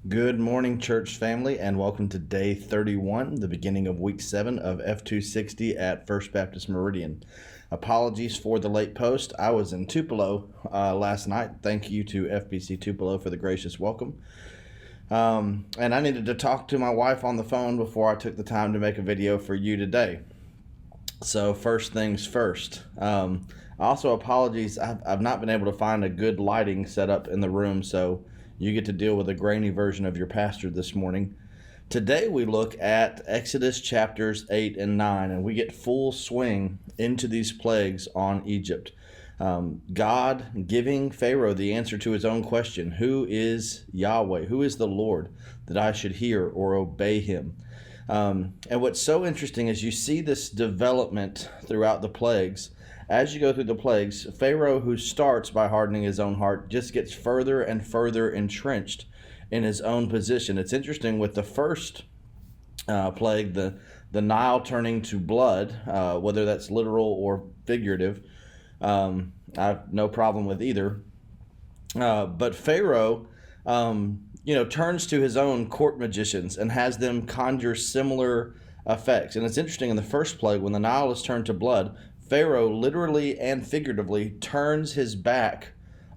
Good morning, church family, and welcome to day 31, the beginning of week 7 of F260 at First Baptist Meridian. Apologies for the late post. I was in Tupelo last night. Thank you to FBC Tupelo for the gracious welcome. And I needed to talk to my wife on the phone before I took the time to make a video for you today. So first things first. Also, apologies. I've not been able to find a good lighting setup in the room, so you get to deal with a grainy version of your pastor this morning. Today we look at Exodus chapters 8 and 9, and we get full swing into these plagues on Egypt. God giving Pharaoh the answer to his own question: who is Yahweh? Who is the Lord that I should hear or obey him? And what's so interesting is you see this development throughout the plagues. As you go through the plagues, Pharaoh, who starts by hardening his own heart, just gets further and further entrenched in his own position. It's interesting with the first plague, the Nile turning to blood, whether that's literal or figurative. I have no problem with either. But Pharaoh, turns to his own court magicians and has them conjure similar effects. And it's interesting, in the first plague, when the Nile is turned to blood, Pharaoh literally and figuratively turns his back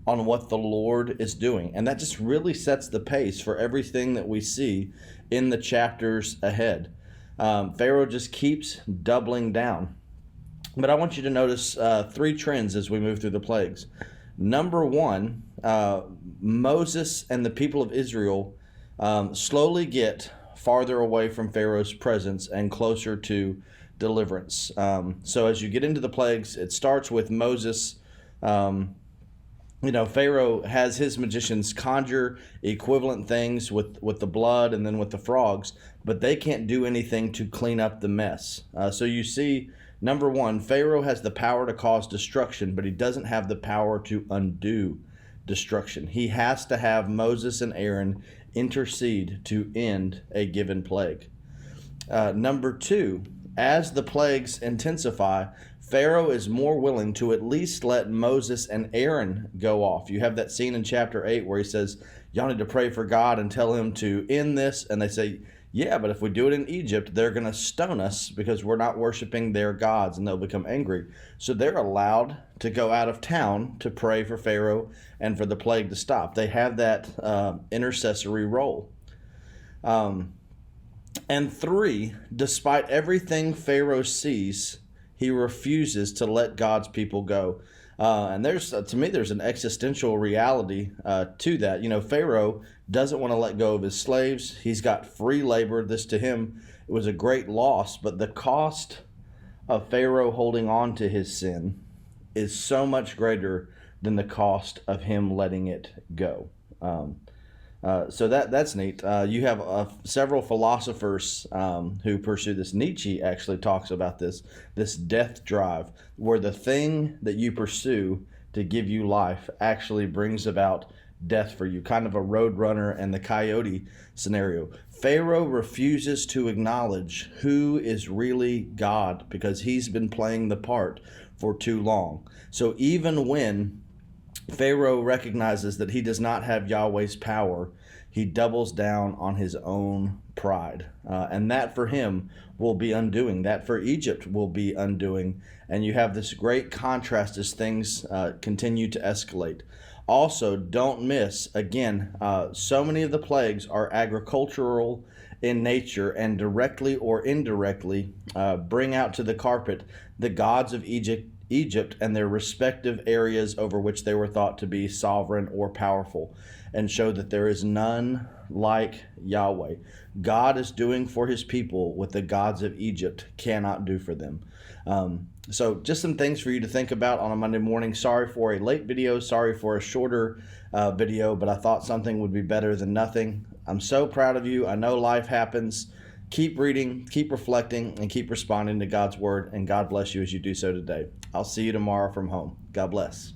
on what the Lord is doing. And that just really sets the pace for everything that we see in the chapters ahead. Pharaoh just keeps doubling down. But I want you to notice three trends as we move through the plagues. Number one, Moses and the people of Israel slowly get farther away from Pharaoh's presence and closer to deliverance. So as you get into the plagues, it starts with Moses. Pharaoh has his magicians conjure equivalent things with the blood and then with the frogs, but they can't do anything to clean up the mess. So you see, number one, Pharaoh has the power to cause destruction, but he doesn't have the power to undo destruction. He has to have Moses and Aaron intercede to end a given plague. Number two, as the plagues intensify, Pharaoh is more willing to at least let Moses and Aaron go off. You have that scene in chapter 8 where he says, y'all need to pray for God and tell him to end this. And they say, yeah, but if we do it in Egypt, they're going to stone us because we're not worshiping their gods, and they'll become angry. So they're allowed to go out of town to pray for Pharaoh and for the plague to stop. They have that intercessory role. And three, despite everything Pharaoh sees, he refuses to let God's people go. And there's an existential reality to that. Pharaoh doesn't want to let go of his slaves. He's got free labor. This to him, it was a great loss. But the cost of Pharaoh holding on to his sin is so much greater than the cost of him letting it go. So that's neat. You have several philosophers who pursue this. Nietzsche actually talks about this death drive, where the thing that you pursue to give you life actually brings about death for you, kind of a roadrunner and the coyote scenario. Pharaoh refuses to acknowledge who is really God because he's been playing the part for too long. So even when Pharaoh recognizes that he does not have Yahweh's power, he doubles down on his own pride. And that for him will be undoing. That for Egypt will be undoing. And you have this great contrast as things continue to escalate. Also, don't miss, again, so many of the plagues are agricultural in nature and directly or indirectly bring out to the carpet the gods of Egypt and their respective areas over which they were thought to be sovereign or powerful, and show that there is none like Yahweh. God is doing for his people what the gods of Egypt cannot do for them. So just some things for you to think about on a Monday morning. Sorry for a late video. Sorry for a shorter video, but I thought something would be better than nothing. I'm so proud of you. I know life happens. Keep reading, keep reflecting, and keep responding to God's word, and God bless you as you do so today. I'll see you tomorrow from home. God bless.